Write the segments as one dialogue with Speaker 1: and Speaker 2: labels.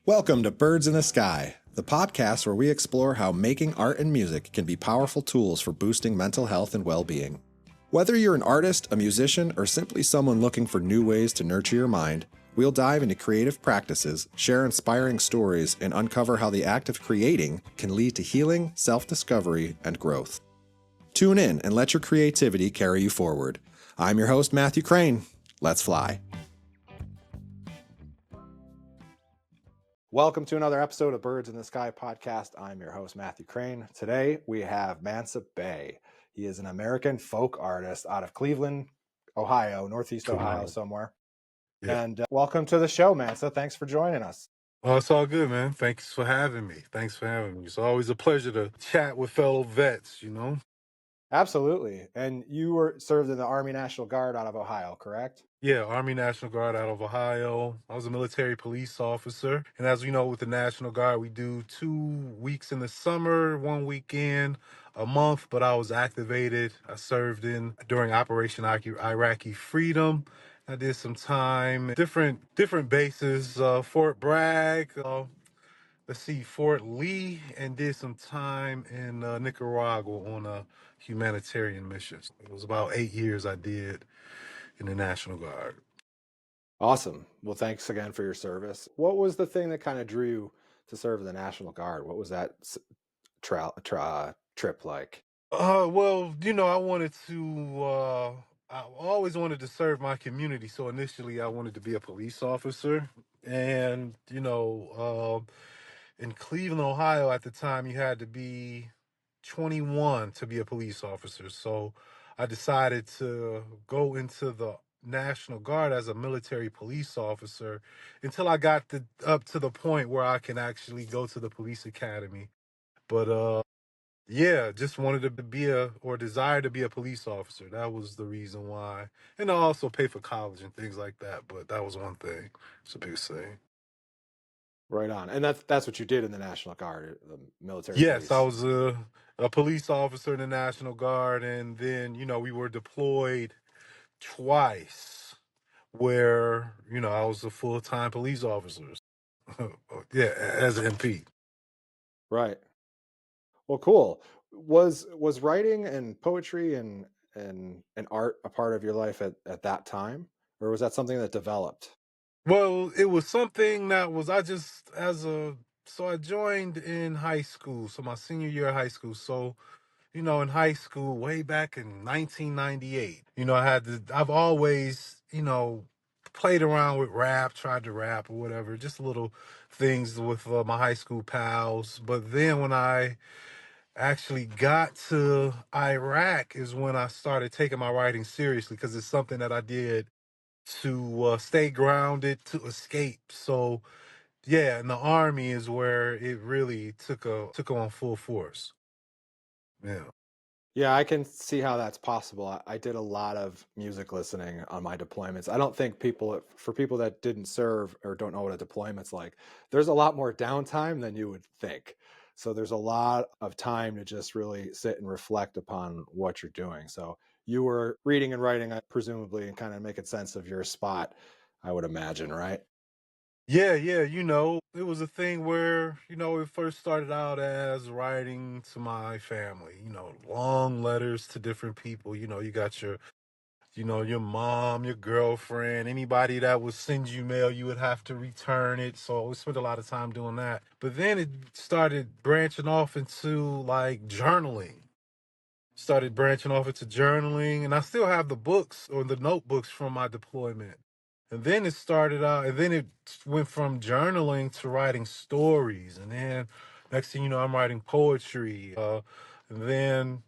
Speaker 1: Welcome to Birds in the Sky, the podcast where we explore how making art and music can be powerful tools for boosting mental health and well-being. Whether you're an artist, a musician, or simply someone looking for new ways to nurture your mind, we'll dive into creative practices, share inspiring stories, and uncover how the act of creating can lead to healing, self-discovery, and growth. Tune in and let your creativity carry you forward. I'm your host, Matthew Crane. Let's fly. Welcome to another episode of Birds in the Sky podcast. I'm your host, Matthew Crane. Today, we have Mansa Bey. He is an American folk artist out of Cleveland, Ohio, Northeast Ohio somewhere.
Speaker 2: Yeah.
Speaker 1: And welcome to the show, Mansa. Thanks for joining us.
Speaker 2: Oh, it's all good, man. Thanks for having me. It's always a pleasure to chat with fellow vets,
Speaker 1: Absolutely. And you were served in the Army National Guard out of Ohio, correct?
Speaker 2: Yeah, Army National Guard out of Ohio. I was a military police officer. And as you know, with the National Guard, we do 2 weeks in the summer, 1 weekend a month. But I was activated. I served in during Operation Iraqi Freedom. I did some time different bases, Fort Bragg, Fort Lee, and did some time in Nicaragua on a humanitarian mission. It was about 8 years I did in the National Guard.
Speaker 1: Awesome. Well, thanks again for your service. What was the thing that kind of drew you to serve in the National Guard? What was that trip like?
Speaker 2: Well, I wanted to, I always wanted to serve my community. So initially I wanted to be a police officer. And, in Cleveland, Ohio at the time, you had to be 21 to be a police officer. So I decided to go into the National Guard as a military police officer until I got up to the point where I can actually go to the police academy. But yeah, just wanted to desire to be a police officer. That was the reason why. And I also pay for college and things like that. But that was one thing. It's a big thing.
Speaker 1: Right on. And that's what you did in the National Guard, the military
Speaker 2: Yes, I
Speaker 1: police.
Speaker 2: was a police officer in the National Guard. And then, we were deployed twice where, I was a full-time police officer. Yeah, as an MP.
Speaker 1: Right. Well, cool. Was writing and poetry and art a part of your life at that time? Or was that something that developed?
Speaker 2: Well, it was something that was, so I joined in high school. So my senior year of high school. So, in high school, way back in 1998, I've always, played around with rap, tried to rap or whatever, just little things with my high school pals. But then when I actually got to Iraq is when I started taking my writing seriously because it's something that I did to stay grounded, to escape. So yeah, in the Army is where it really took on full force. Yeah.
Speaker 1: Yeah, I can see how that's possible. I did a lot of music listening on my deployments. I don't think for people that didn't serve or don't know what a deployment's like, there's a lot more downtime than you would think. So there's a lot of time to just really sit and reflect upon what you're doing. So you were reading and writing, presumably, and kind of making sense of your spot, I would imagine, right?
Speaker 2: Yeah, yeah, it was a thing where, it first started out as writing to my family, long letters to different people. You got your mom, your girlfriend, anybody that would send you mail, you would have to return it. So we spent a lot of time doing that. But then it started branching off into like journaling. Started branching off into journaling, and I still have the books or the notebooks from my deployment. And then it started out, and then it went from journaling to writing stories. And then next thing you know, I'm writing poetry. And then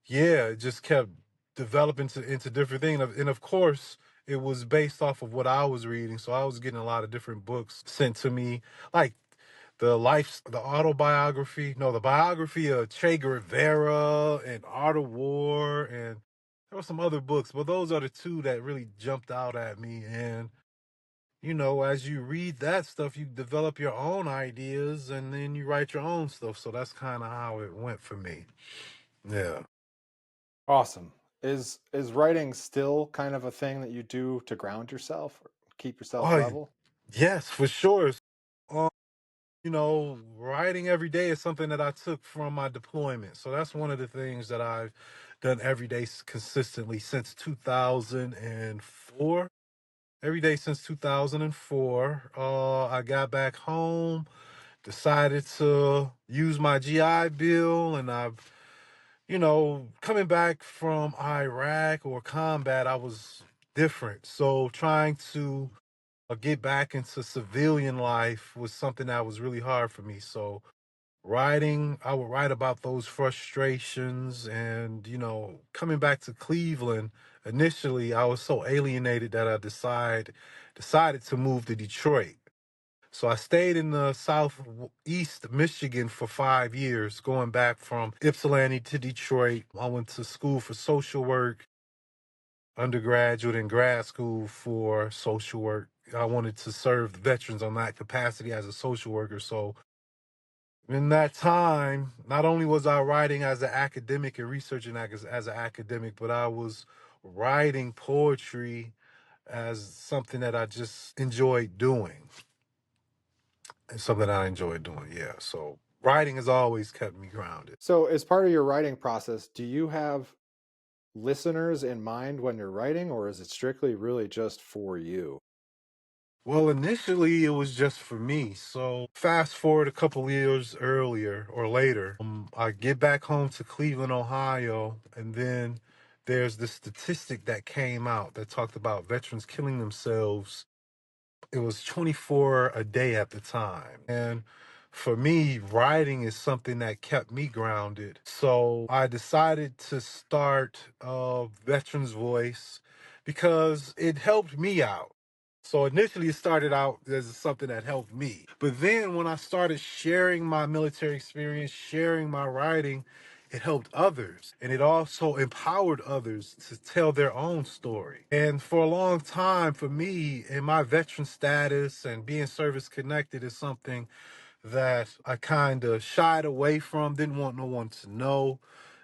Speaker 2: yeah, it just kept developing into different things. And of course, it was based off of what I was reading. So I was getting a lot of different books sent to me, like the biography of Che Guevara and Art of War. And there were some other books, but those are the two that really jumped out at me. And, as you read that stuff, you develop your own ideas and then you write your own stuff. So that's kind of how it went for me. Yeah.
Speaker 1: Awesome. Is writing still kind of a thing that you do to ground yourself, or keep yourself
Speaker 2: Oh,
Speaker 1: level?
Speaker 2: yes, for sure. Writing every day is something that I took from my deployment. So that's one of the things that I've done every day consistently since 2004. Every day since 2004. I got back home, decided to use my GI Bill, and coming back from Iraq or combat, I was different. So trying to get back into civilian life was something that was really hard for me. So writing, I would write about those frustrations. And coming back to Cleveland, initially I was so alienated that I decided to move to Detroit. So I stayed in the southeast Michigan for 5 years, going back from Ypsilanti to Detroit. I went to school for social work, undergraduate and grad school for social work. I wanted to serve the veterans on that capacity as a social worker. So in that time, not only was I writing as an academic and researching as an academic, but I was writing poetry as something that I just enjoyed doing. And something I enjoy doing, yeah. So writing has always kept me grounded.
Speaker 1: So, as part of your writing process, do you have listeners in mind when you're writing, or is it strictly really just for you?
Speaker 2: Well, initially it was just for me. So fast forward a couple years earlier or later, I get back home to Cleveland, Ohio, and then there's this statistic that came out that talked about veterans killing themselves. It was 24 a day at the time. And for me, writing is something that kept me grounded. So I decided to start Veterans Voice because it helped me out. So initially, it started out as something that helped me. But then when I started sharing my military experience, sharing my writing, it helped others. And it also empowered others to tell their own story. And for a long time, for me, in my veteran status and being service connected is something that I kind of shied away from, didn't want no one to know.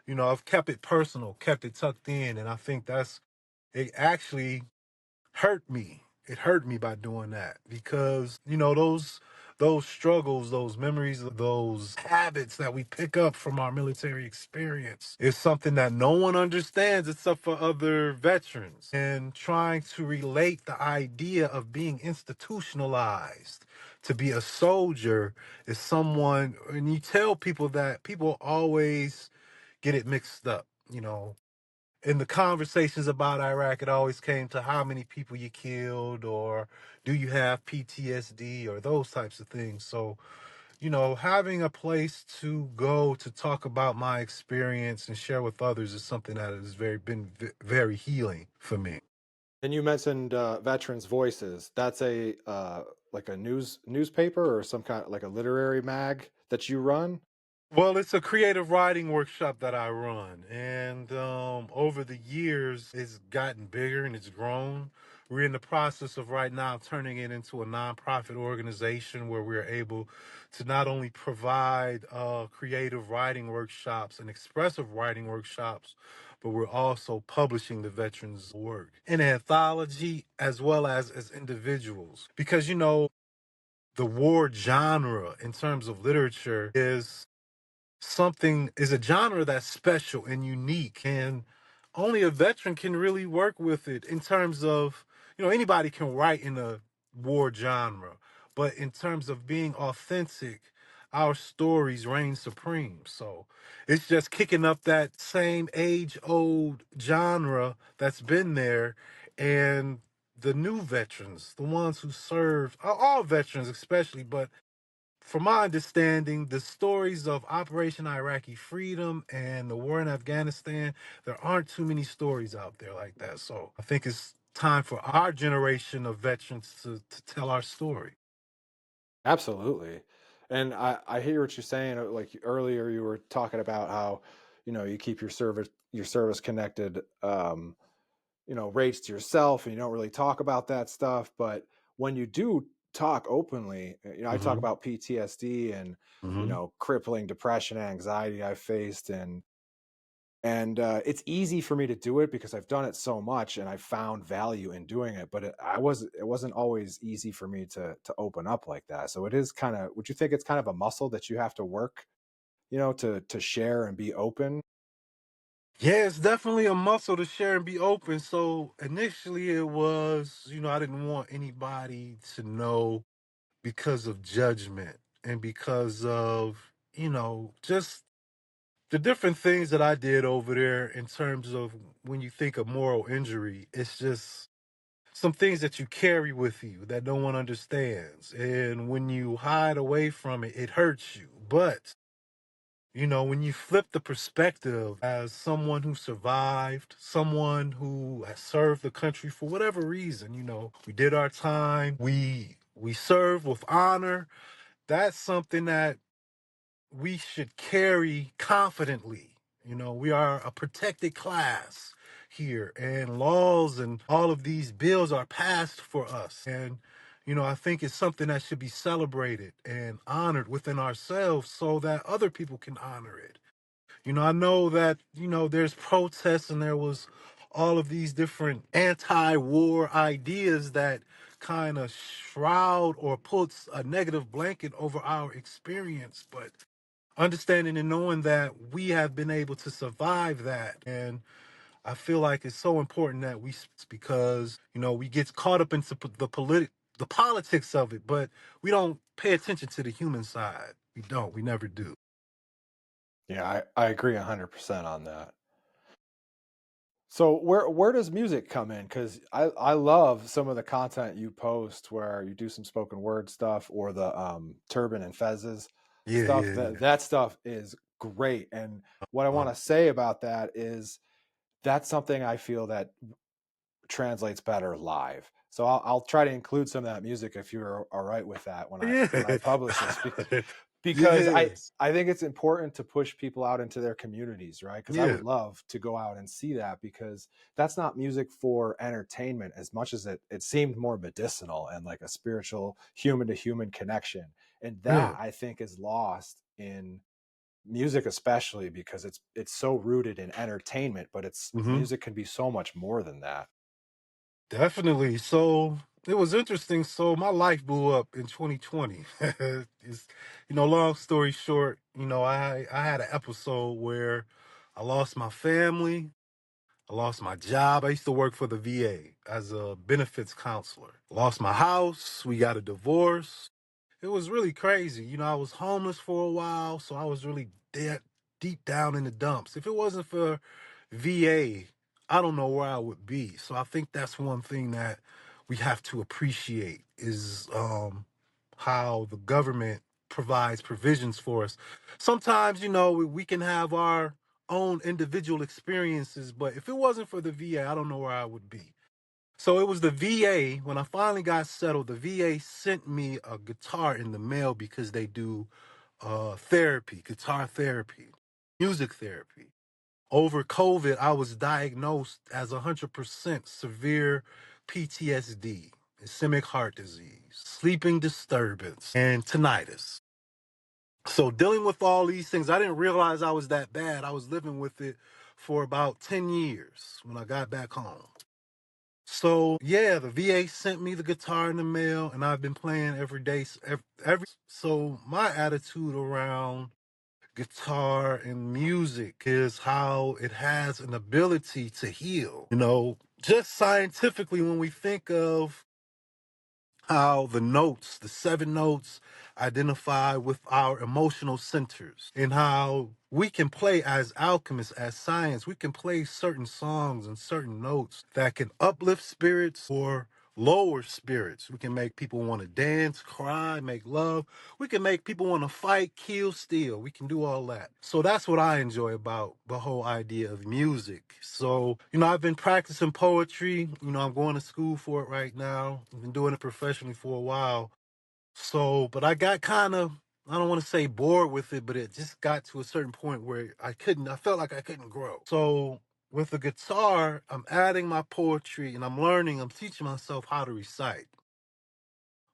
Speaker 2: I've kept it personal, kept it tucked in. And I think it actually hurt me. It hurt me by doing that because those struggles, those memories, those habits that we pick up from our military experience is something that no one understands except for other veterans. And trying to relate the idea of being institutionalized to be a soldier is someone, and you tell people that, people always get it mixed up. In the conversations about Iraq, it always came to how many people you killed, or do you have PTSD, or those types of things. So, having a place to go to talk about my experience and share with others is something that has very healing for me.
Speaker 1: And you mentioned Veterans Voices. That's a like a newspaper or some kind like a literary mag that you run.
Speaker 2: Well, it's a creative writing workshop that I run, and over the years, it's gotten bigger and it's grown. We're in the process of right now turning it into a nonprofit organization where we're able to not only provide creative writing workshops and expressive writing workshops, but we're also publishing the veterans' work in anthology as well as individuals. Because the war genre in terms of literature is a genre that's special and unique, and only a veteran can really work with it. In terms of, anybody can write in a war genre, but in terms of being authentic, our stories reign supreme. So it's just kicking up that same age old genre that's been there. And the new veterans, the ones who served, all veterans especially, but from my understanding, the stories of Operation Iraqi Freedom and the war in Afghanistan, there aren't too many stories out there like that. So I think it's time for our generation of veterans to tell our story.
Speaker 1: Absolutely. And I hear what you're saying. Like earlier, you were talking about how you keep your service connected. Rates to yourself, and you don't really talk about that stuff. But when you do talk openly, I talk
Speaker 2: Hmm.
Speaker 1: about PTSD and
Speaker 2: Hmm.
Speaker 1: crippling depression and anxiety I faced, and And it's easy for me to do it because I've done it so much and I found value in doing it. But it wasn't always easy for me to open up like that. So it is kind of. Would you think it's kind of a muscle that you have to work, to share and be open?
Speaker 2: Yeah, it's definitely a muscle to share and be open. So initially it was, I didn't want anybody to know because of judgment and because of, just the different things that I did over there in terms of when you think of moral injury, it's just some things that you carry with you that no one understands. And when you hide away from it, it hurts you. But when you flip the perspective as someone who survived, someone who has served the country for whatever reason, we did our time, we served with honor. That's something that we should carry confidently. We are a protected class here, and laws and all of these bills are passed for us. And I think it's something that should be celebrated and honored within ourselves so that other people can honor it. I know that, there's protests and there was all of these different anti-war ideas that kind of shroud or puts a negative blanket over our experience. But understanding and knowing that we have been able to survive that. And I feel like it's so important that because, we get caught up into the politics of it, but we don't pay attention to the human side. We never do.
Speaker 1: Yeah, I agree 100% on that. So where does music come in? Because I love some of the content you post where you do some spoken word stuff or the turban and fezzes
Speaker 2: Yeah,
Speaker 1: stuff.
Speaker 2: yeah,
Speaker 1: That
Speaker 2: yeah.
Speaker 1: that stuff is great. And what I want
Speaker 2: Uh,
Speaker 1: to say about that is that's something I feel that translates better live. So I'll try to include some of that music if you're all right with that when I
Speaker 2: yeah.
Speaker 1: publish this because
Speaker 2: Yes.
Speaker 1: I think it's important to push people out into their communities, right? Because I would
Speaker 2: Yeah.
Speaker 1: love to go out and see that because that's not music for entertainment as much as it seemed more medicinal and like a spiritual human to human connection. And that
Speaker 2: Yeah.
Speaker 1: I think is lost in music especially because it's so rooted in entertainment, but it's
Speaker 2: Hmm.
Speaker 1: music can be so much more than that.
Speaker 2: Definitely. So it was interesting. So my life blew up in 2020. It's, long story short, I had an episode where I lost my family. I lost my job. I used to work for the VA as a benefits counselor. Lost my house. We got a divorce. It was really crazy. I was homeless for a while, so I was really deep down in the dumps. If it wasn't for VA, I don't know where I would be. So I think that's one thing that we have to appreciate is how the government provides provisions for us. Sometimes, we can have our own individual experiences, but if it wasn't for the VA, I don't know where I would be. So it was the VA. When I finally got settled, the VA sent me a guitar in the mail because they do therapy, guitar therapy, music therapy. Over COVID, I was diagnosed as 100% severe PTSD, ischemic heart disease, sleeping disturbance, and tinnitus. So dealing with all these things, I didn't realize I was that bad. I was living with it for about 10 years when I got back home. So yeah, the VA sent me the guitar in the mail, and I've been playing every day. So my attitude around guitar and music is how it has an ability to heal. Just scientifically, when we think of how the notes, the seven notes, identify with our emotional centers, and how we can play as alchemists, as science, we can play certain songs and certain notes that can uplift spirits or lower spirits. We can make people want to dance, cry, make love. We can make people want to fight, kill, steal. We can do all that. So that's what I enjoy about the whole idea of music. So, I've been practicing poetry. I'm going to school for it right now. I've been doing it professionally for a while. So, but I got kind of, I don't want to say bored with it, but it just got to a certain point where I felt like I couldn't grow. So with the guitar, I'm adding my poetry and I'm teaching myself how to recite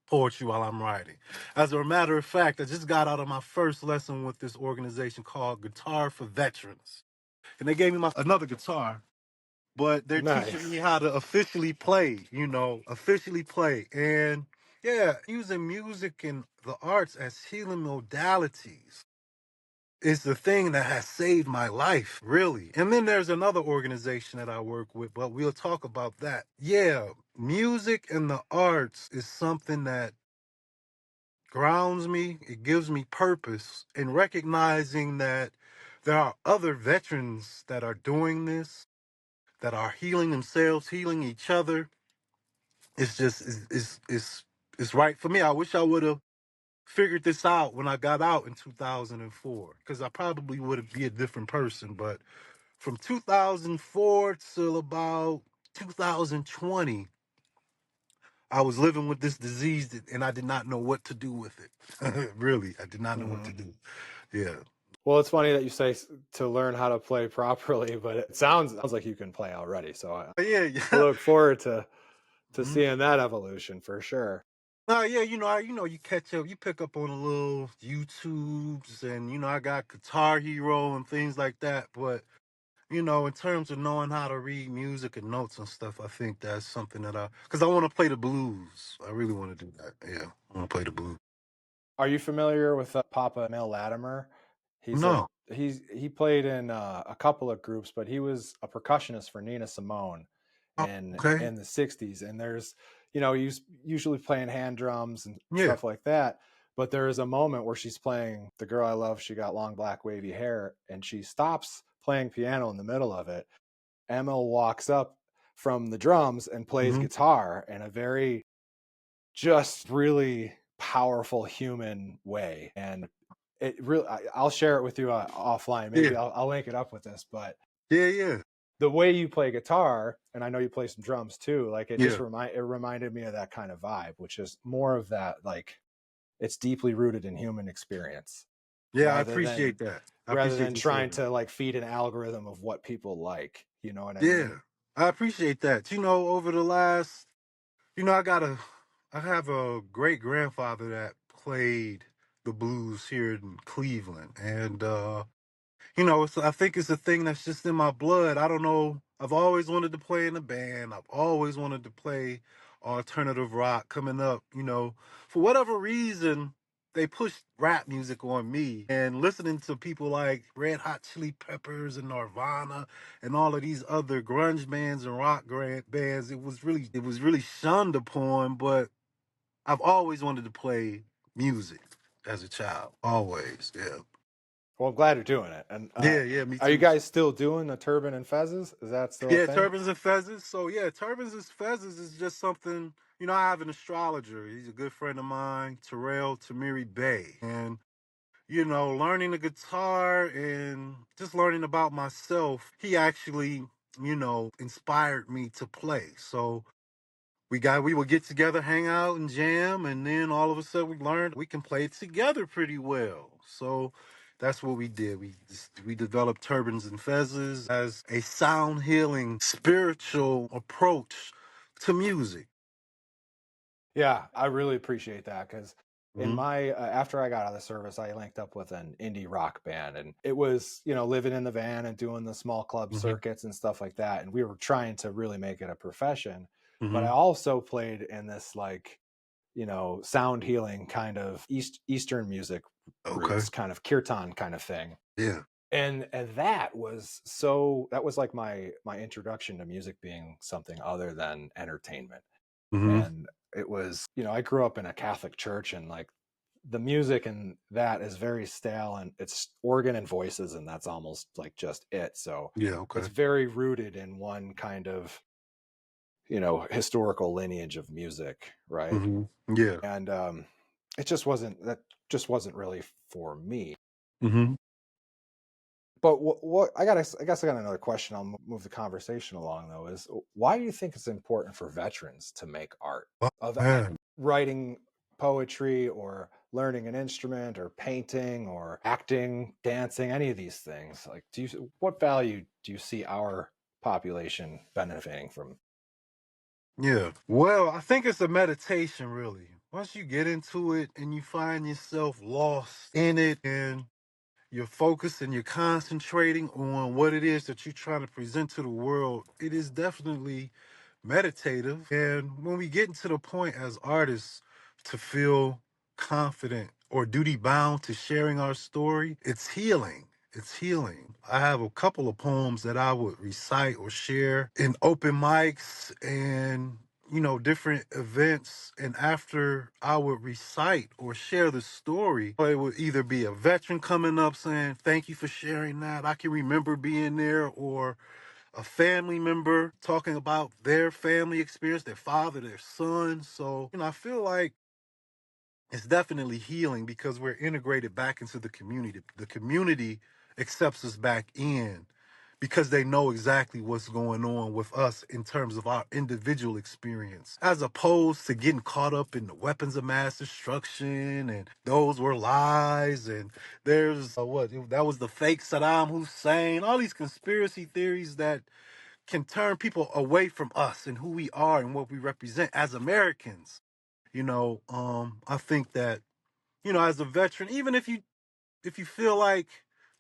Speaker 2: poetry while I'm writing. As a matter of fact, I just got out of my first lesson with this organization called Guitar for Veterans. and they gave me my another guitar. But they're teaching me
Speaker 1: Nice.
Speaker 2: how to officially play, officially play. And yeah, using music and the arts as healing modalities is the thing that has saved my life, really. And then there's another organization that I work with, but we'll talk about that. Yeah, music and the arts is something that grounds me, it gives me purpose, and recognizing that there are other veterans that are doing this, that are healing themselves, healing each other. It's just it's right for me. I wish I would have figured this out when I got out in 2004, because I probably would be a different person. But from 2004 till about 2020, I was living with this disease and I did not know what to do with it. Really, I did not know what
Speaker 1: Hmm.
Speaker 2: to do. Yeah.
Speaker 1: Well, it's funny that you say to learn how to play properly, but it sounds like you can play already. So
Speaker 2: Yeah,
Speaker 1: I
Speaker 2: yeah.
Speaker 1: look forward to
Speaker 2: Mhm.
Speaker 1: seeing that evolution for sure.
Speaker 2: Yeah, you catch up, you pick up on a little YouTubes, and I got Guitar Hero and things like that. But in terms of knowing how to read music and notes and stuff, I think that's something because I want to play the blues. I really want to do that. Yeah, I want to play the blues.
Speaker 1: Are you familiar with Papa Mel Latimer? He's a
Speaker 2: No.
Speaker 1: he played in a couple of groups, but he was a percussionist for Nina Simone
Speaker 2: Oh, okay.
Speaker 1: in the '60s. And there's, he's usually playing hand drums and
Speaker 2: Yeah.
Speaker 1: stuff like that. But there is a moment where she's playing "The Girl I Love." She got long black wavy hair, and she stops playing piano in the middle of it. Emil walks up from the drums and plays
Speaker 2: Hmm.
Speaker 1: guitar in a very just really powerful human way. And it really, I'll share it with you offline. Maybe
Speaker 2: Yeah.
Speaker 1: I'll link it up with this, but
Speaker 2: Yeah. Yeah.
Speaker 1: the way you play guitar, and I know you play some drums too, like
Speaker 2: Yeah.
Speaker 1: it reminded me of that kind of vibe, which is more of that, like, it's deeply rooted in human experience
Speaker 2: Yeah. I
Speaker 1: rather than
Speaker 2: appreciate that. I
Speaker 1: rather
Speaker 2: appreciate
Speaker 1: than
Speaker 2: you
Speaker 1: trying
Speaker 2: saying that.
Speaker 1: to like feed an algorithm of what people like. You know what I
Speaker 2: Yeah.
Speaker 1: mean?
Speaker 2: I appreciate that. Over the last, I have a great grandfather that played the blues here in Cleveland, and I think it's a thing that's just in my blood. I don't know. I've always wanted to play in a band. I've always wanted to play alternative rock coming up. For whatever reason, they pushed rap music on me, and listening to people like Red Hot Chili Peppers and Nirvana and all of these other grunge bands and rock bands. It was really shunned upon, but I've always wanted to play music as a child. Always. Yeah.
Speaker 1: Well, I'm glad you're doing it. And
Speaker 2: Yeah, yeah, me
Speaker 1: are you
Speaker 2: too.
Speaker 1: guys still doing the turban and fezzes? Is that still a
Speaker 2: Yeah,
Speaker 1: thing?
Speaker 2: turbans and fezzes. So yeah, turbans and fezzes is just something. I have an astrologer. He's a good friend of mine, Terrell Tamiri Bey, and learning the guitar and just learning about myself. He actually, inspired me to play. So we would get together, hang out, and jam, and then all of a sudden we learned we can play together pretty well. So that's what we did. We developed turbans and fezzes as a sound healing spiritual approach to music.
Speaker 1: Yeah, I really appreciate that because in
Speaker 2: Hmm.
Speaker 1: my after I got out of the service, I linked up with an indie rock band, and it was, living in the van and doing the small club
Speaker 2: Hmm.
Speaker 1: circuits and stuff like that. And we were trying to really make it a profession. But I
Speaker 2: Hmm.
Speaker 1: also played in this, like, sound healing kind of Eastern music
Speaker 2: Okay.
Speaker 1: roots, kind of kirtan kind of thing.
Speaker 2: Yeah.
Speaker 1: And that was like my introduction to music being something other than entertainment.
Speaker 2: Hmm.
Speaker 1: And it was, I grew up in a Catholic church, and like the music and that is very stale, and it's organ and voices, and that's almost like just it. So
Speaker 2: Yeah.
Speaker 1: it's
Speaker 2: Okay.
Speaker 1: very rooted in one kind of, historical lineage of music, right?
Speaker 2: Hmm. Yeah.
Speaker 1: And it just wasn't that just wasn't really for me.
Speaker 2: Hmm.
Speaker 1: But what I guess I got another question. I'll move the conversation along though. Is why do you think it's important for veterans to make art
Speaker 2: Oh,
Speaker 1: of
Speaker 2: man.
Speaker 1: writing poetry or learning an instrument or painting or acting, dancing, any of these things? Like, what value do you see our population benefiting from?
Speaker 2: Yeah. Well, I think it's a meditation, really. Once you get into it and you find yourself lost in it, and you're focused and you're concentrating on what it is that you're trying to present to the world, it is definitely meditative. And when we get into the point as artists to feel confident or duty bound to sharing our story, it's healing. It's healing. I have a couple of poems that I would recite or share in open mics and different events. And after I would recite or share the story, it would either be a veteran coming up saying, "Thank you for sharing that. I can remember being there," or a family member talking about their family experience, their father, their son. So, I feel like it's definitely healing because we're integrated back into the community. The community accepts us back in because they know exactly what's going on with us in terms of our individual experience, as opposed to getting caught up in the weapons of mass destruction and those were lies. And there's what that was the fake Saddam Hussein, all these conspiracy theories that can turn people away from us and who we are and what we represent as Americans. I think that, as a veteran, even if you feel like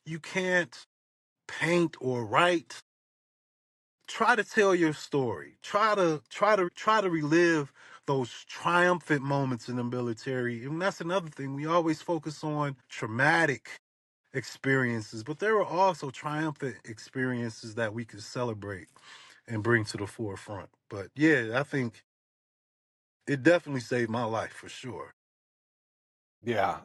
Speaker 2: you can't paint or write, try to tell your story. Try to relive those triumphant moments in the military. And that's another thing. We always focus on traumatic experiences, but there are also triumphant experiences that we could celebrate and bring to the forefront. But yeah, I think it definitely saved my life for sure.
Speaker 1: Yeah.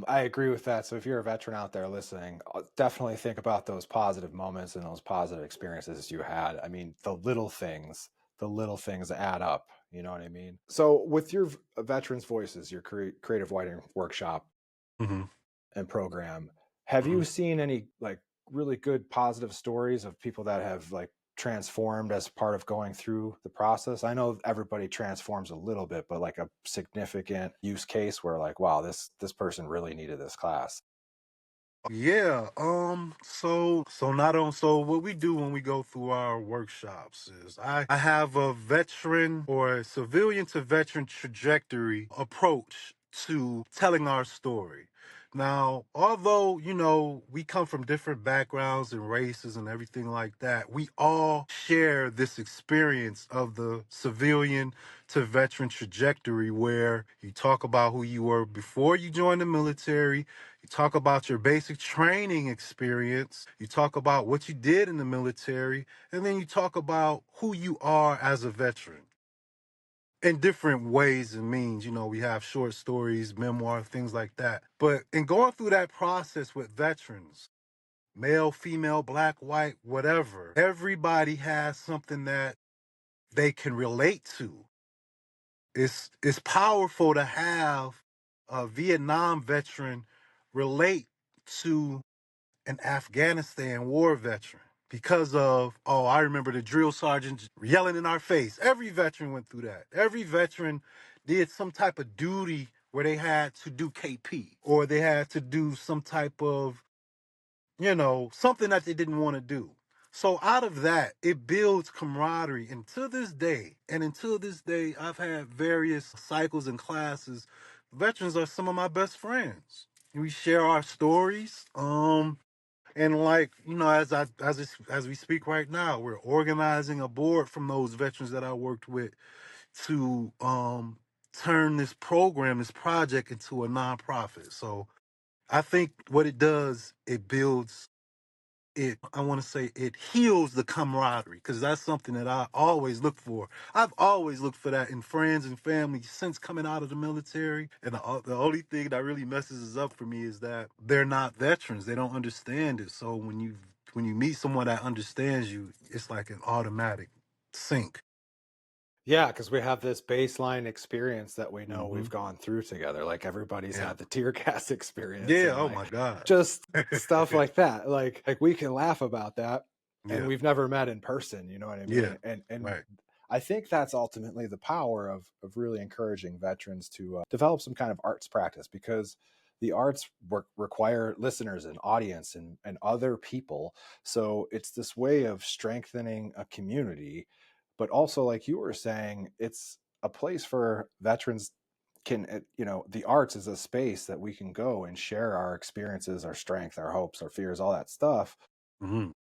Speaker 1: I agree with that. So if you're a veteran out there listening, definitely think about those positive moments and those positive experiences you had. I mean, the little things add up. You know what I mean? So with your Veterans Voices, your creative writing workshop
Speaker 2: Hmm.
Speaker 1: and program, have you
Speaker 2: Hmm.
Speaker 1: seen any like really good positive stories of people that have like transformed as part of going through the process? I know everybody transforms a little bit, but like a significant use case where like, wow, this person really needed this class.
Speaker 2: Yeah. So what we do when we go through our workshops is I have a veteran or a civilian to veteran trajectory approach to telling our story. Now, although, we come from different backgrounds and races and everything like that, we all share this experience of the civilian to veteran trajectory where you talk about who you were before you joined the military, you talk about your basic training experience, you talk about what you did in the military, and then you talk about who you are as a veteran in different ways and means. We have short stories, memoir, things like that. But in going through that process with veterans, male, female, black, white, whatever, everybody has something that they can relate to. It's powerful to have a Vietnam veteran relate to an Afghanistan war veteran because of, oh, I remember the drill sergeant yelling in our face. Every veteran went through that. Every veteran did some type of duty where they had to do KP or they had to do some type of, something that they didn't want to do. So out of that, it builds camaraderie. And until this day, I've had various cycles and classes. Veterans are some of my best friends. We share our stories. And like, as we speak right now, we're organizing a board from those veterans that I worked with to turn this program, this project into a nonprofit. So I think what it does, it builds it, I want to say it heals the camaraderie because that's something that I always look for. I've always looked for that in friends and family since coming out of the military. And the only thing that really messes us up for me is that they're not veterans. They don't understand it. So when you meet someone that understands you, it's like an automatic sync.
Speaker 1: Yeah, because we have this baseline experience that we know
Speaker 2: Hmm.
Speaker 1: we've gone through together. Like everybody's
Speaker 2: Yeah.
Speaker 1: had the tear gas experience
Speaker 2: Yeah.
Speaker 1: and
Speaker 2: Oh
Speaker 1: like
Speaker 2: my God.
Speaker 1: just stuff like that. Like we can laugh about that and
Speaker 2: Yeah.
Speaker 1: we've never met in person, you know what I
Speaker 2: Yeah.
Speaker 1: mean? And
Speaker 2: Right.
Speaker 1: I think that's ultimately the power of really encouraging veterans to develop some kind of arts practice because the arts require listeners and audience and other people. So it's this way of strengthening a community, but also like you were saying, it's a place for veterans the arts is a space that we can go and share our experiences, our strength, our hopes, our fears, all that stuff
Speaker 2: Mhm.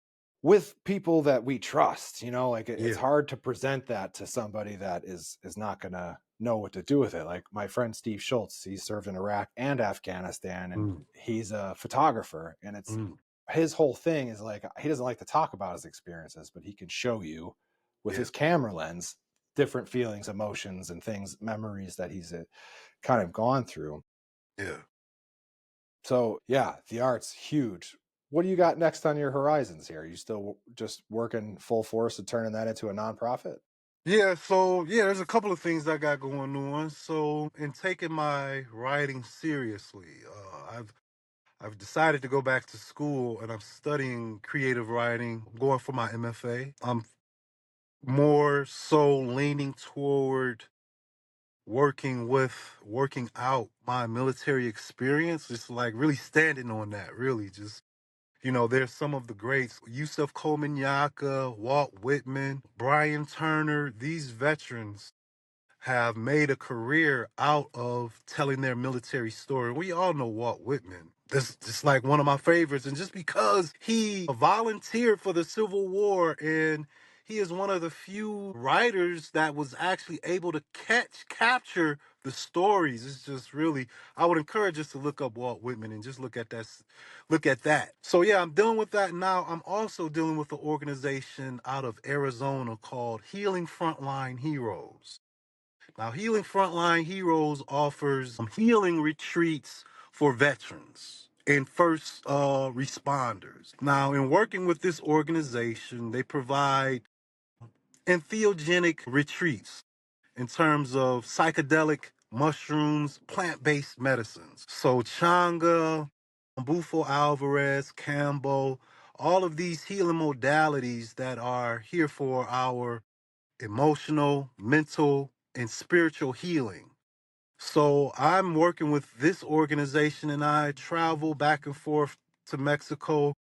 Speaker 1: with people that we trust. Like it's
Speaker 2: Yeah.
Speaker 1: hard to present that to somebody that is not gonna know what to do with it. Like my friend Steve Schultz, he served in Iraq and Afghanistan, and
Speaker 2: Mm,
Speaker 1: he's a photographer. And it's
Speaker 2: mm,
Speaker 1: his whole thing is like he doesn't like to talk about his experiences, but he can show you with
Speaker 2: yeah,
Speaker 1: his camera lens different feelings, emotions, and things, memories that he's kind of gone through.
Speaker 2: yeah.
Speaker 1: So yeah, the art's huge. What do you got next on your horizons here? Are you still just working full force and turning that into a nonprofit?
Speaker 2: Yeah, so yeah, there's a couple of things I got going on. So, in taking my writing seriously, I've decided to go back to school and I'm studying creative writing. I'm going for my MFA. I'm more so leaning toward working out my military experience, just like really standing on that, really just there's some of the greats, Yusuf Komunyakaa, Walt Whitman, Brian Turner. These veterans have made a career out of telling their military story. We all know Walt Whitman. That's just like one of my favorites. And just because he volunteered for the Civil War and he is one of the few writers that was actually able to capture the stories. It's just really, I would encourage us to look up Walt Whitman and just look at that. So yeah, I'm dealing with that now. I'm also dealing with an organization out of Arizona called Healing Frontline Heroes. Now, Healing Frontline Heroes offers healing retreats for veterans and first responders. Now, in working with this organization, they provide entheogenic retreats in terms of psychedelic mushrooms, plant-based medicines. So Changa, Bufo Alvarez, Campbell, all of these healing modalities that are here for our emotional, mental, and spiritual healing. So I'm working with this organization and I travel back and forth to Mexico.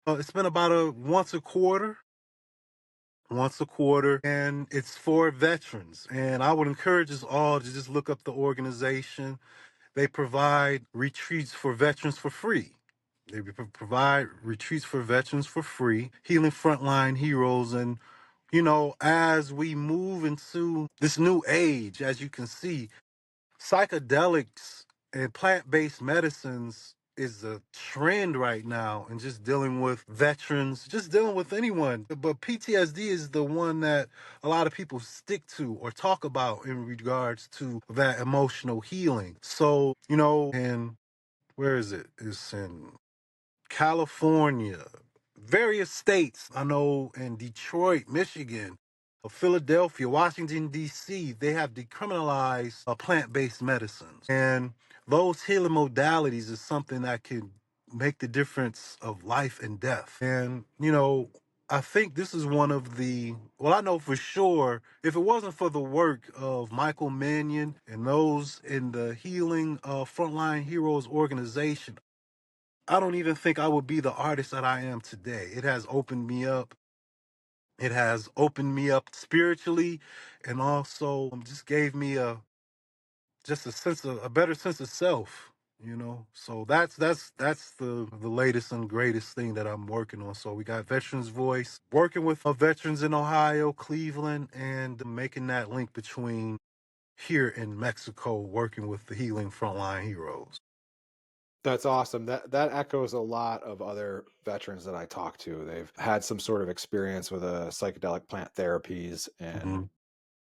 Speaker 2: It's been about a once a quarter, and it's for veterans. And I would encourage us all to just look up the organization. They provide retreats for veterans for free. They provide retreats for veterans for free, Healing Frontline Heroes. And, as we move into this new age, as you can see, psychedelics and plant-based medicines is a trend right now, and just dealing with veterans, just dealing with anyone. But PTSD is the one that a lot of people stick to or talk about in regards to that emotional healing. So, and where is it? It's in California, various states. I know in Detroit, Michigan, Philadelphia, Washington, D.C., they have decriminalized plant-based medicines. And those healing modalities is something that can make the difference of life and death. And, I think this is one of well, I know for sure, if it wasn't for the work of Michael Mannion and those in the Healing Frontline Heroes organization, I don't even think I would be the artist that I am today. It has opened me up. It has opened me up spiritually, and also just gave me a better sense of self. So that's the latest and greatest thing that I'm working on. So we got Veterans Voice, working with veterans in Ohio, Cleveland, and making that link between here in Mexico, working with the Healing Frontline Heroes.
Speaker 1: That's awesome. That echoes a lot of other veterans that I talk to. They've had some sort of experience with a psychedelic plant therapies and
Speaker 2: Hmm.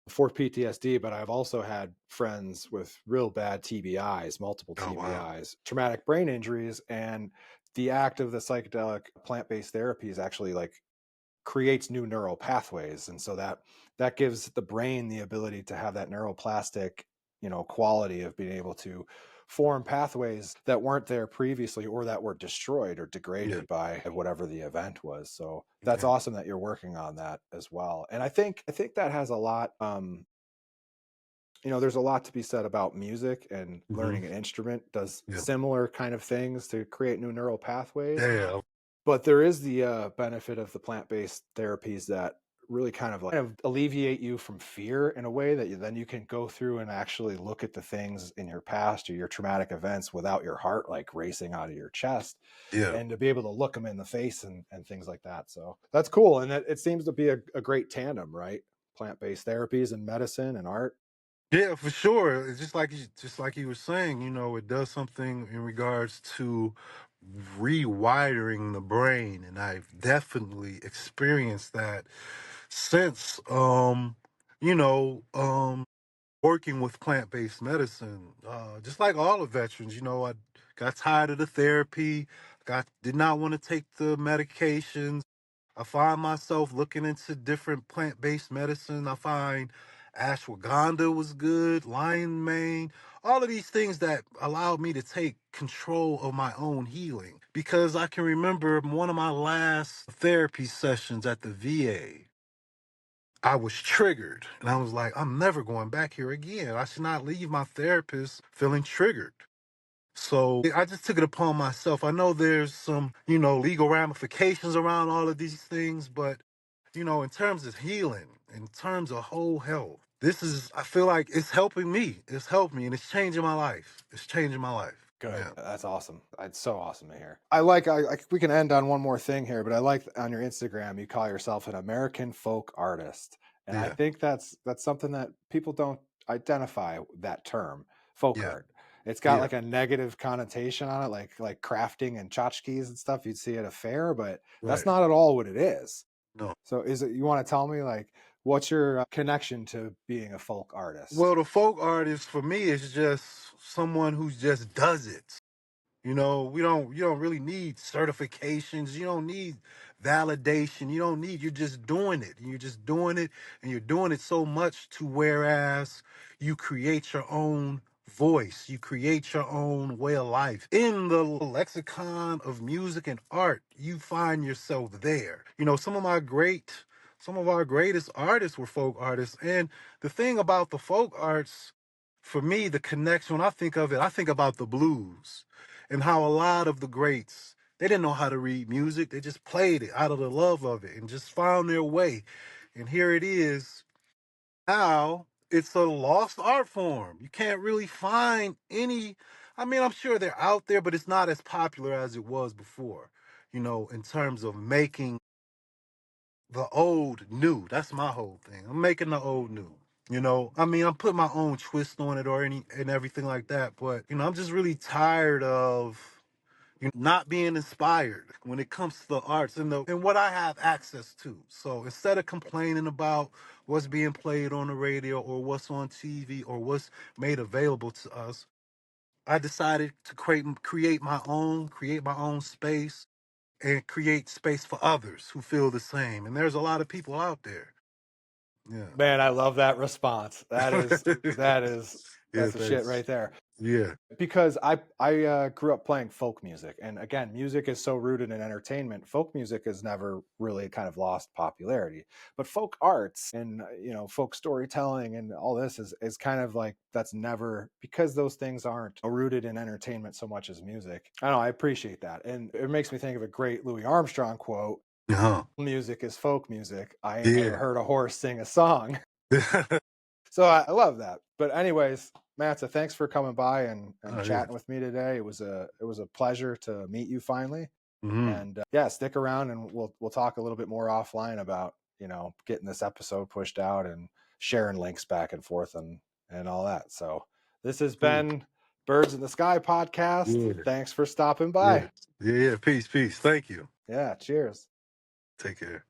Speaker 1: for PTSD, but I've also had friends with real bad TBIs, multiple
Speaker 2: Oh wow.
Speaker 1: TBIs, traumatic brain injuries, and the act of the psychedelic plant-based therapies actually like creates new neural pathways, and so that gives the brain the ability to have that neuroplastic quality of being able to form pathways that weren't there previously or that were destroyed or
Speaker 2: Yeah.
Speaker 1: degraded by whatever the event was. So that's
Speaker 2: Yeah.
Speaker 1: awesome that you're working on that as well. And I think that has a lot there's a lot to be said about music, and
Speaker 2: Hmm.
Speaker 1: learning an instrument does
Speaker 2: Yeah.
Speaker 1: similar kind of things to create new neural pathways.
Speaker 2: Yeah.
Speaker 1: But there is the benefit of the plant-based therapies that really kind of alleviate you from fear in a way that then you can go through and actually look at the things in your past or your traumatic events without your heart like racing out of your chest,
Speaker 2: Yeah.
Speaker 1: and to be able to look them in the face and things like that. So that's cool. And it seems to be a great tandem, right? Plant-based therapies and medicine and art.
Speaker 2: Yeah, for sure. It's just like you were saying, it does something in regards to rewiring the brain, and I've definitely experienced that since you know, working with plant-based medicine. Just like all the veterans, I got tired of the therapy, got did not want to take the medications. I find myself looking into different plant-based medicine. I find ashwagandha was good, lion mane, all of these things that allowed me to take control of my own healing. Because I can remember one of my last therapy sessions at the VA. I was triggered and I was like, I'm never going back here again. I should not leave my therapist feeling triggered. So I just took it upon myself. I know there's some, legal ramifications around all of these things, but, in terms of healing, in terms of whole health, I feel like it's helping me. It's helped me and it's changing my life. It's changing my life.
Speaker 1: Good.
Speaker 2: Yeah.
Speaker 1: That's awesome. It's so awesome to hear. I we can end on one more thing here, but I like on your Instagram, you call yourself an American folk artist. And I
Speaker 2: Yeah.
Speaker 1: think that's something that people don't identify that term, folk
Speaker 2: Yeah.
Speaker 1: art. It's got
Speaker 2: Yeah.
Speaker 1: like a negative connotation on it, like crafting and tchotchkes and stuff you'd see at a fair, but that's
Speaker 2: Right.
Speaker 1: not at all what it is.
Speaker 2: No.
Speaker 1: So is it, you want to tell me like what's your connection to being a folk artist?
Speaker 2: Well, the folk artist for me is just someone who just does it. You don't really need certifications. You don't need validation. You're just doing it. And you're just doing it and you're doing it so much to whereas you create your own voice. You create your own way of life. In the lexicon of music and art, you find yourself there. Some of our greatest artists were folk artists. And the thing about the folk arts, for me, the connection, when I think of it, I think about the blues and how a lot of the greats, they didn't know how to read music. They just played it out of the love of it and just found their way. And here it is. Now it's a lost art form. You can't really find any. I mean, I'm sure they're out there, but it's not as popular as it was before, in terms of making the old new. That's my whole thing. I'm making the old new. I mean, I'm putting my own twist on it or any and everything like that. But I'm just really tired of not being inspired when it comes to the arts and what I have access to. So instead of complaining about what's being played on the radio or what's on TV or what's made available to us, I decided to create my own space and create space for others who feel the same. And there's a lot of people out there. Yeah.
Speaker 1: Man, I love that response. That is
Speaker 2: Yeah,
Speaker 1: that's the shit
Speaker 2: thanks.
Speaker 1: right there.
Speaker 2: Yeah.
Speaker 1: Because I grew up playing folk music, and again, music is so rooted in entertainment. Folk music has never really kind of lost popularity, but folk arts and folk storytelling and all this is kind of like that's never, because those things aren't rooted in entertainment so much as music. I don't know. I appreciate that, and it makes me think of a great Louis Armstrong quote:
Speaker 2: Uh-huh.
Speaker 1: "Music is folk music. I ain't never
Speaker 2: Yeah.
Speaker 1: heard a horse sing a song." So I love that. But anyways, Matza, thanks for coming by and
Speaker 2: Oh, yeah.
Speaker 1: chatting with me today. It was a pleasure to meet you finally.
Speaker 2: Hmm.
Speaker 1: And yeah, stick around and we'll talk a little bit more offline about getting this episode pushed out and sharing links back and forth and all that. So this has
Speaker 2: Cool.
Speaker 1: been Birds in the Sky podcast.
Speaker 2: Yeah.
Speaker 1: Thanks for stopping by.
Speaker 2: Yeah. Yeah. Yeah. Peace. Peace. Thank you.
Speaker 1: Yeah, cheers.
Speaker 2: Take care.